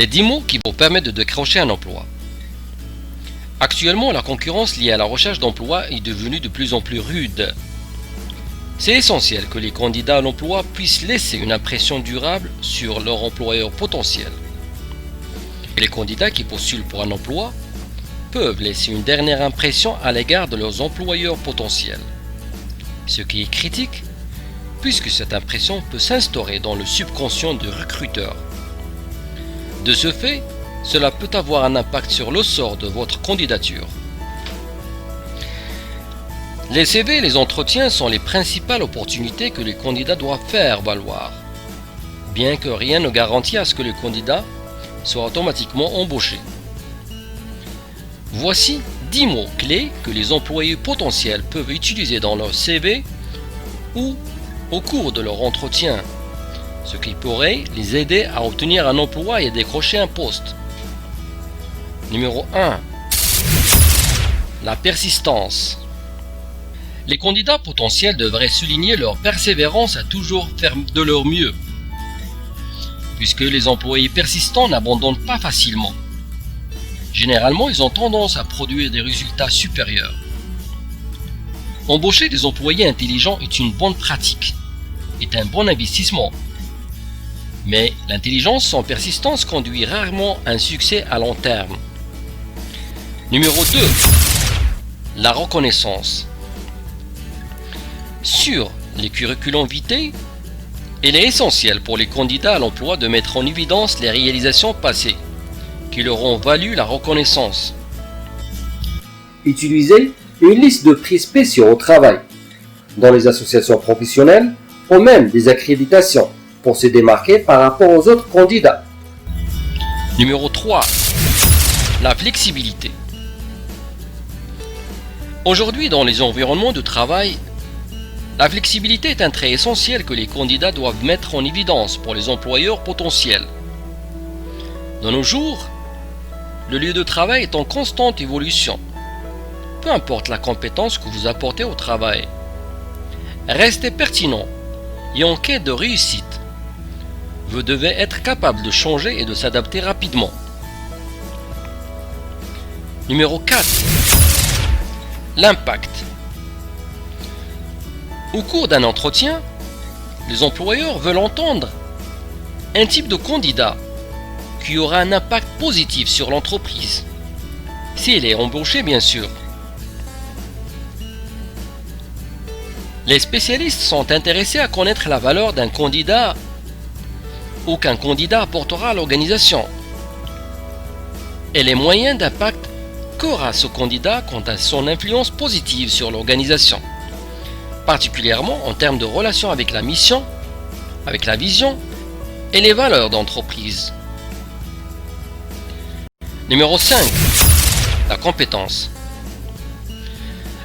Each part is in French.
Les 10 mots qui vous permettent de décrocher un emploi. Actuellement, la concurrence liée à la recherche d'emploi est devenue de plus en plus rude. C'est essentiel que les candidats à l'emploi puissent laisser une impression durable sur leur employeur potentiel. Et les candidats qui postulent pour un emploi peuvent laisser une dernière impression à l'égard de leurs employeurs potentiels. Ce qui est critique, puisque cette impression peut s'instaurer dans le subconscient du recruteur. De ce fait, cela peut avoir un impact sur le sort de votre candidature. Les CV et les entretiens sont les principales opportunités que les candidats doivent faire valoir, bien que rien ne garantit à ce que le candidat soit automatiquement embauché. Voici 10 mots clés que les employés potentiels peuvent utiliser dans leur CV ou au cours de leur entretien, ce qui pourrait les aider à obtenir un emploi et à décrocher un poste. Numéro 1. La persistance. Les candidats potentiels devraient souligner leur persévérance à toujours faire de leur mieux, puisque les employés persistants n'abandonnent pas facilement. Généralement, ils ont tendance à produire des résultats supérieurs. Embaucher des employés intelligents est une bonne pratique, est un bon investissement. Mais l'intelligence sans persistance conduit rarement à un succès à long terme. Numéro 2. La reconnaissance. Sur les curriculums vitae, il est essentiel pour les candidats à l'emploi de mettre en évidence les réalisations passées qui leur ont valu la reconnaissance. Utilisez une liste de prix spéciaux au travail, dans les associations professionnelles ou même des accréditations pour se démarquer par rapport aux autres candidats. Numéro 3. La flexibilité. Aujourd'hui, dans les environnements de travail, la flexibilité est un trait essentiel que les candidats doivent mettre en évidence pour les employeurs potentiels. De nos jours, le lieu de travail est en constante évolution. Peu importe la compétence que vous apportez au travail, restez pertinent et en quête de réussite. Vous devez être capable de changer et de s'adapter rapidement. Numéro 4. L'impact. Au cours d'un entretien, les employeurs veulent entendre un type de candidat qui aura un impact positif sur l'entreprise, s'il est embauché bien sûr. Les spécialistes sont intéressés à connaître la valeur d'un candidat ou qu'un candidat apportera à l'organisation et les moyens d'impact qu'aura ce candidat quant à son influence positive sur l'organisation, particulièrement en termes de relation avec la mission, avec la vision et les valeurs d'entreprise. Numéro 5. La compétence.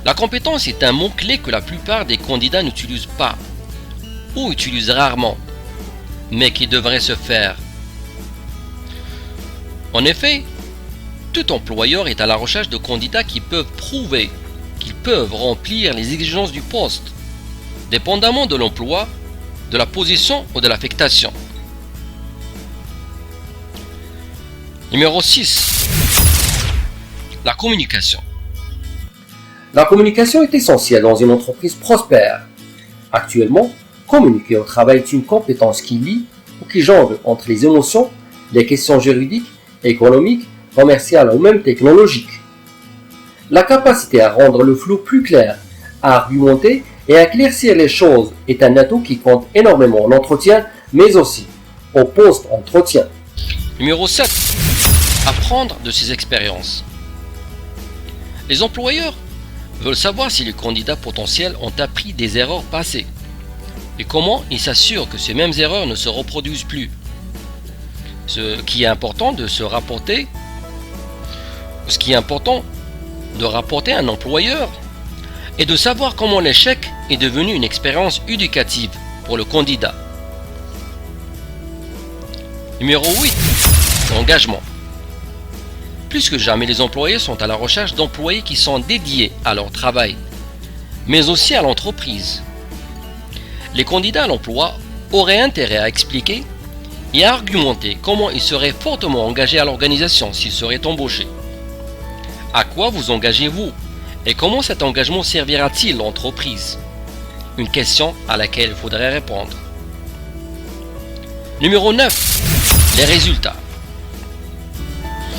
La compétence est un mot-clé que la plupart des candidats n'utilisent pas ou utilisent rarement, mais qui devrait se faire. En effet, tout employeur est à la recherche de candidats qui peuvent prouver qu'ils peuvent remplir les exigences du poste, dépendamment de l'emploi, de la position ou de l'affectation. Numéro 6. La communication. La communication est essentielle dans une entreprise prospère. Actuellement, communiquer au travail est une compétence qui lie ou qui jongle entre les émotions, les questions juridiques, économiques, commerciales ou même technologiques. La capacité à rendre le flou plus clair, à argumenter et à éclaircir les choses est un atout qui compte énormément en entretien, mais aussi au post-entretien. Numéro 7. Apprendre de ses expériences. Les employeurs veulent savoir si les candidats potentiels ont appris des erreurs passées et comment ils s'assurent que ces mêmes erreurs ne se reproduisent plus. Ce qui est important de rapporter à un employeur est de savoir comment l'échec est devenu une expérience éducative pour le candidat. Numéro 8. L'engagement. Plus que jamais, les employés sont à la recherche d'employés qui sont dédiés à leur travail, mais aussi à l'entreprise. Les candidats à l'emploi auraient intérêt à expliquer et à argumenter comment il serait fortement engagé à l'organisation s'il serait embauché. À quoi vous engagez-vous et comment cet engagement servira-t-il l'entreprise? Une question à laquelle il faudrait répondre. Numéro 9. Les résultats.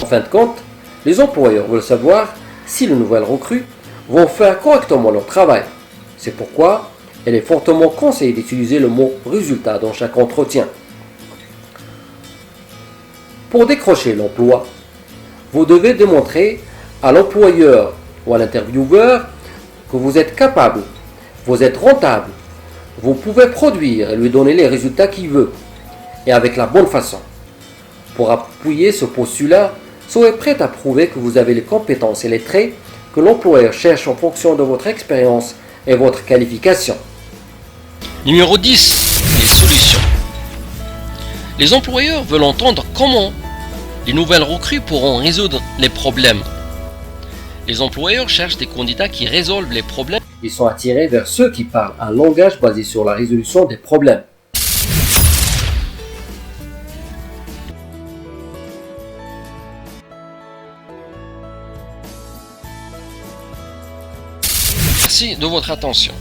En fin de compte, les employeurs veulent savoir si les nouvelles recrues vont faire correctement leur travail. C'est pourquoi il est fortement conseillé d'utiliser le mot résultat dans chaque entretien. Pour décrocher l'emploi, vous devez démontrer à l'employeur ou à l'intervieweur que vous êtes capable, vous êtes rentable, vous pouvez produire et lui donner les résultats qu'il veut, et avec la bonne façon. Pour appuyer ce postulat, soyez prêt à prouver que vous avez les compétences et les traits que l'employeur cherche en fonction de votre expérience et votre qualification. Numéro 10. Les solutions. Les employeurs veulent entendre comment les nouvelles recrues pourront résoudre les problèmes. Les employeurs cherchent des candidats qui résolvent les problèmes. Ils sont attirés vers ceux qui parlent un langage basé sur la résolution des problèmes. Merci de votre attention.